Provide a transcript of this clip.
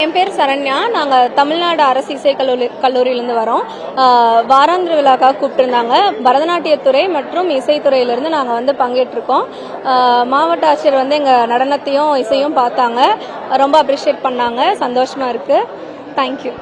என் பேர் சரண்யா. நாங்கள் தமிழ்நாடு அரசு இசை கல்லூரியிலேருந்து வரோம். வாராந்திர விழாக்காக கூப்பிட்டுருந்தாங்க. பரதநாட்டியத்துறை மற்றும் இசைத்துறையிலேருந்து நாங்கள் பங்கேற்றிருக்கோம். மாவட்ட ஆட்சியர் எங்கள் நடனத்தையும் இசையும் பார்த்தாங்க. ரொம்ப அப்ரிஷியேட் பண்ணாங்க. சந்தோஷமாக இருக்குது. தேங்க்யூ.